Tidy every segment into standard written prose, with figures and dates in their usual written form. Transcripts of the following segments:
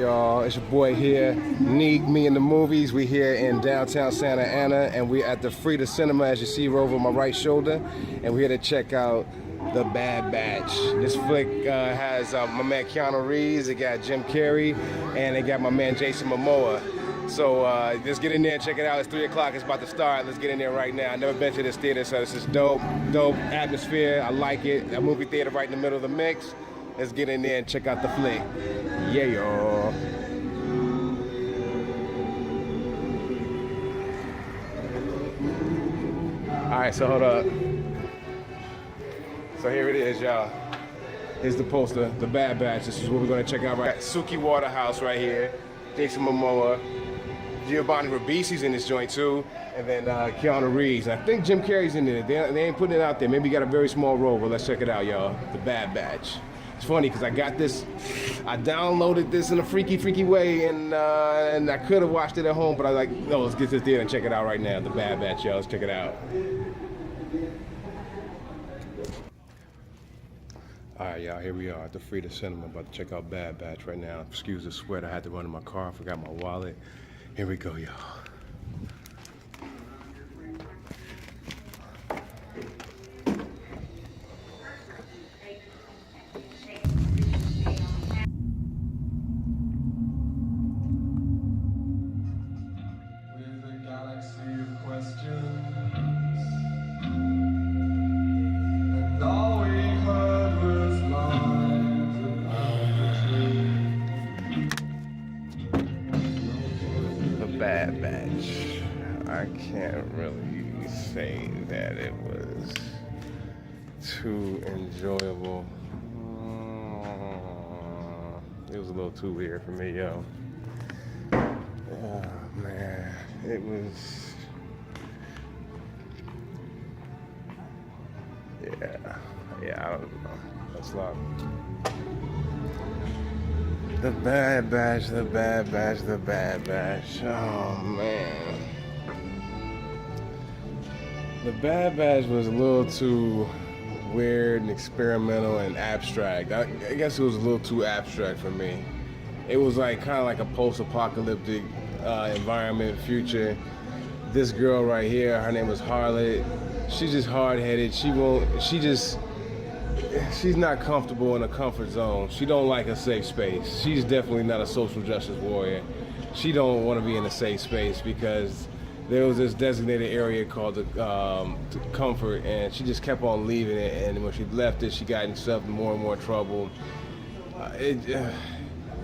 y'all? It's your boy here, Need Me in the Movies. We here in downtown Santa Ana, and we at the Frida Cinema, as you see over my right shoulder, and we're here to check out The Bad Batch. This flick has my man Keanu Reeves, it got Jim Carrey, and it got my man Jason Momoa. So let's get in there and check it out. It's 3 o'clock, it's about to start. Let's get in there right now. I've never been to this theater, so this is dope atmosphere. I like it. A movie theater right in the middle of the mix. Let's get in there and check out the flick. Yeah, y'all. Alright, so hold up. So here it is, y'all. Here's the poster, The Bad Batch. This is what we're gonna check out right. Suki Waterhouse right here. Jason Momoa. Giovanni Ribisi's in this joint too. And then Keanu Reeves. I think Jim Carrey's in there. They ain't putting it out there. Maybe he got a very small role, but let's check it out, y'all. The Bad Batch. It's funny because I got this, I downloaded this in a freaky way, and I could have watched it at home, but I was like, no, let's get to the theater and check it out right now. The Bad Batch, y'all. Let's check it out. All right, y'all, here we are at the Frida Cinema, about to check out Bad Batch right now. Excuse the sweat, I had to run in my car, I forgot my wallet. Here we go, y'all. Bad Batch. I can't really say that it was too enjoyable. It was a little too weird for me, yo. Oh man, it was. Yeah, I don't know. That's not. The Bad Batch, the Bad Batch, the Bad Batch. Oh, man. The Bad Batch was a little too weird and experimental and abstract. I guess it was a little too abstract for me. It was like kind of like a post-apocalyptic environment, future. This girl right here, her name was Harlot. She's just hard-headed. She's not comfortable in a comfort zone. She don't like a safe space. She's definitely not a social justice warrior. She don't want to be in a safe space because there was this designated area called the comfort, and she just kept on leaving it. And when she left it, she got herself in more and more trouble.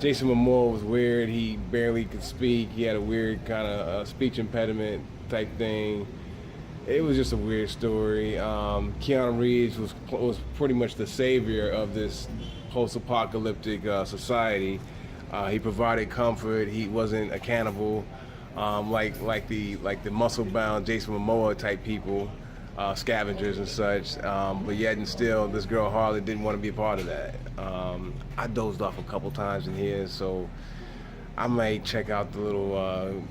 Jason Momoa was weird. He barely could speak. He had a weird kind of speech impediment type thing. It was just a weird story. Keanu Reeves was pretty much the savior of this post-apocalyptic society. He provided comfort. He wasn't a cannibal, like the muscle-bound Jason Momoa type people, scavengers and such. But yet and still, this girl Harley didn't want to be a part of that. I dozed off a couple times in here, so I may check out the little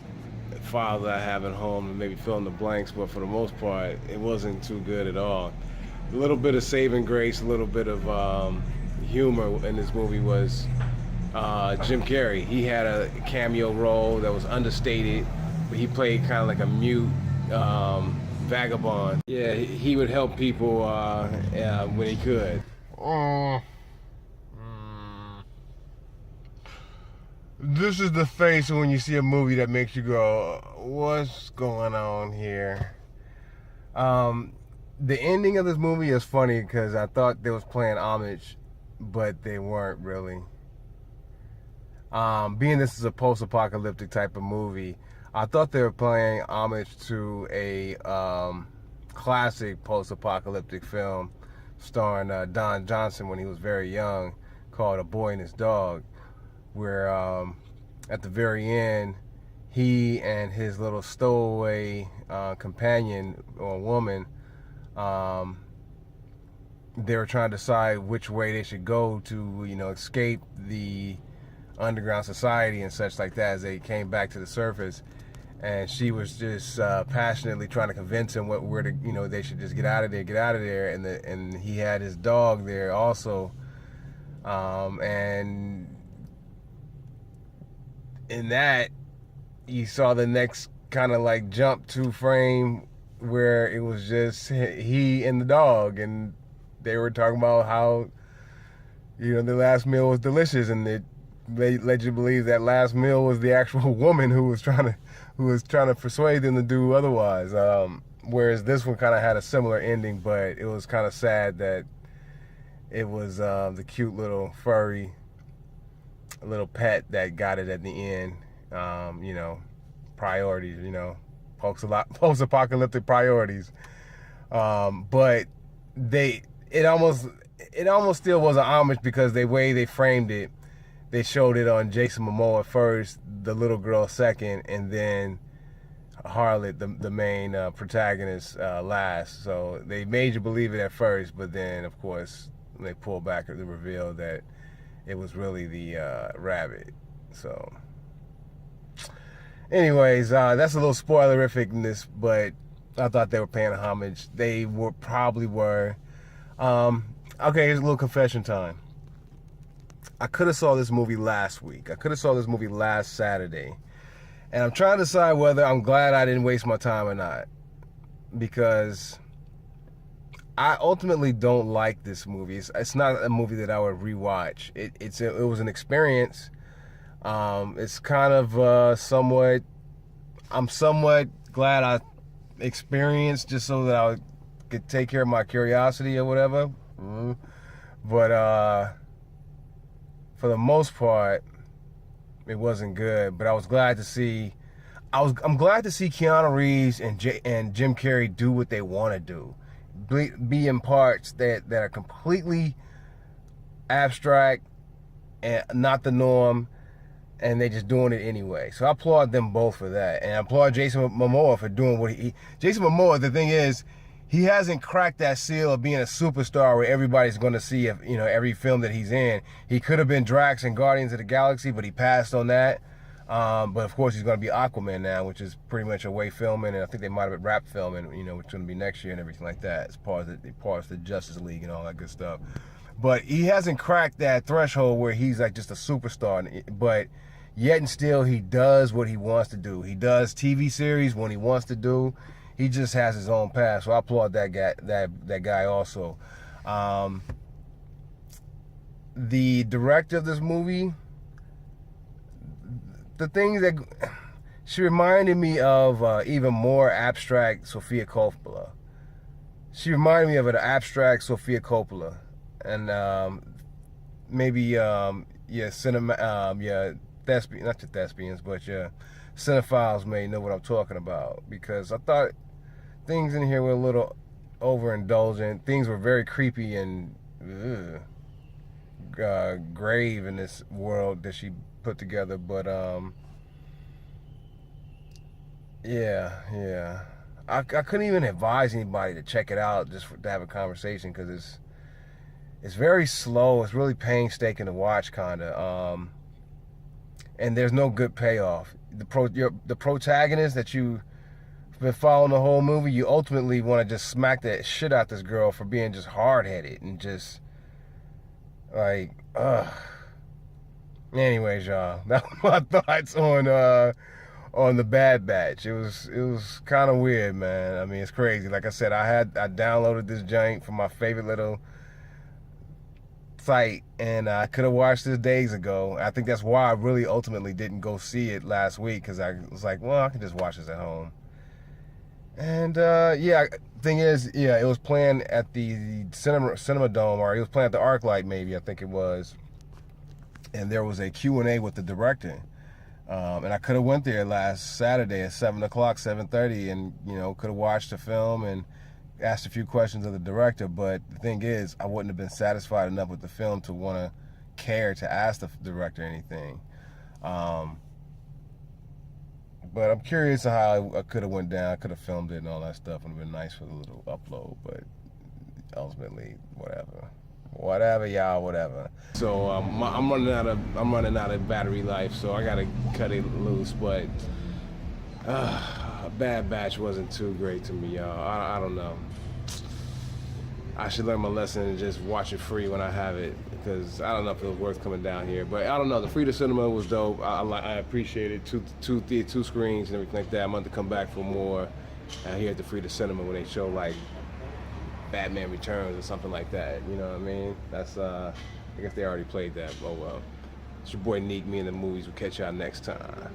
file that I have at home and maybe fill in the blanks, but for the most part, it wasn't too good at all. A little bit of saving grace, a little bit of humor in this movie was Jim Carrey. He had a cameo role that was understated, but he played kind of like a mute vagabond. Yeah, he would help people when he could. This is the face when you see a movie that makes you go, what's going on here? The ending of this movie is funny because I thought they was playing homage, but they weren't really. Being this is a post-apocalyptic type of movie, I thought they were playing homage to a classic post-apocalyptic film starring Don Johnson when he was very young, called A Boy and His Dog, where at the very end, he and his little stowaway companion or woman, they were trying to decide which way they should go to, escape the underground society and such like that as they came back to the surface. And she was just passionately trying to convince him where to, they should just get out of there. And he had his dog there also, and in that, you saw the next kind of like jump to frame where it was just he and the dog, and they were talking about how, you know, the last meal was delicious, and they led you to believe that last meal was the actual woman who was trying to persuade them to do otherwise. Whereas this one kind of had a similar ending, but it was kind of sad that it was the cute little furry little pet that got it at the end. You know, priorities, you know, post-apocalyptic priorities. But it almost still was an homage, because the way they framed it, they showed it on Jason Momoa first, the little girl second, and then Harlot, the main protagonist, last. So they made you believe it at first, but then of course they pulled back the reveal that it was really the rabbit. So anyways, that's a little spoilerific in this, but I thought they were paying homage. They probably were. Okay, here's a little confession time. I could have saw this movie last week. I could have saw this movie last Saturday. And I'm trying to decide whether I'm glad I didn't waste my time or not. Because I ultimately don't like this movie. It's not a movie that I would rewatch. It was an experience. It's kind of I'm somewhat glad I experienced, just so that I could take care of my curiosity or whatever. But for the most part, it wasn't good. But I was glad to see. I'm glad to see Keanu Reeves and Jim Carrey do what they want to do, be in parts that are completely abstract and not the norm, and they just doing it anyway. So I applaud them both for that, and I applaud Jason Momoa for doing what Jason Momoa, the thing is, he hasn't cracked that seal of being a superstar where everybody's going to see, you know, every film that he's in. He could have been Drax in Guardians of the Galaxy, but he passed on that. But of course he's going to be Aquaman now, which is pretty much away filming, and I think they might have been wrap filming, you know, which is going to be next year and everything like that, as part of the Justice League and all that good stuff. But he hasn't cracked that threshold where he's like just a superstar, but yet and still he does what he wants to do. He does TV series when he wants to do. He just has his own path, so I applaud that guy also. The director of this movie, the things that she reminded me of, even more abstract Sofia Coppola. She reminded me of an abstract Sofia Coppola, and maybe not the thespians, but cinephiles may know what I'm talking about, because I thought things in here were a little overindulgent. Things were very creepy and grave in this world that she put together. But yeah, I couldn't even advise anybody to check it out just to have a conversation, because it's very slow. It's really painstaking to watch, kind of. And there's no good payoff. The protagonist that you've been following the whole movie, you ultimately want to just smack that shit out this girl for being just hard-headed and just like, ugh. Anyways, y'all, that was my thoughts on the Bad Batch. It was kind of weird, man. I mean, it's crazy. Like I said, I downloaded this jank from my favorite little site, and I could have watched this days ago. I think that's why I really ultimately didn't go see it last week, because I was like, well, I can just watch this at home. And thing is, it was playing at the Cinema Dome, or it was playing at the ArcLight, maybe, I think it was. And there was a Q&A with the director. And I could have went there last Saturday at 7 o'clock, 7:30, and, you know, could have watched the film and asked a few questions of the director. But the thing is, I wouldn't have been satisfied enough with the film to want to care to ask the director anything. But I'm curious how I could have went down. I could have filmed it and all that stuff. It would have been nice for the little upload. But ultimately, whatever, y'all, whatever. So I'm running out of battery life, so I gotta cut it loose. But a, Bad Batch wasn't too great to me, y'all. I don't know. I should learn my lesson and just watch it free when I have it, because I don't know if it was worth coming down here. But I don't know. The Free to Cinema was dope. I appreciate it. Two screens and everything like that. I'm going to come back for more here at the Free to Cinema when they show like Batman Returns or something like that. You know what I mean? That's I guess they already played that. Oh well. It's your boy Neek. Me and the movies. We'll catch y'all next time.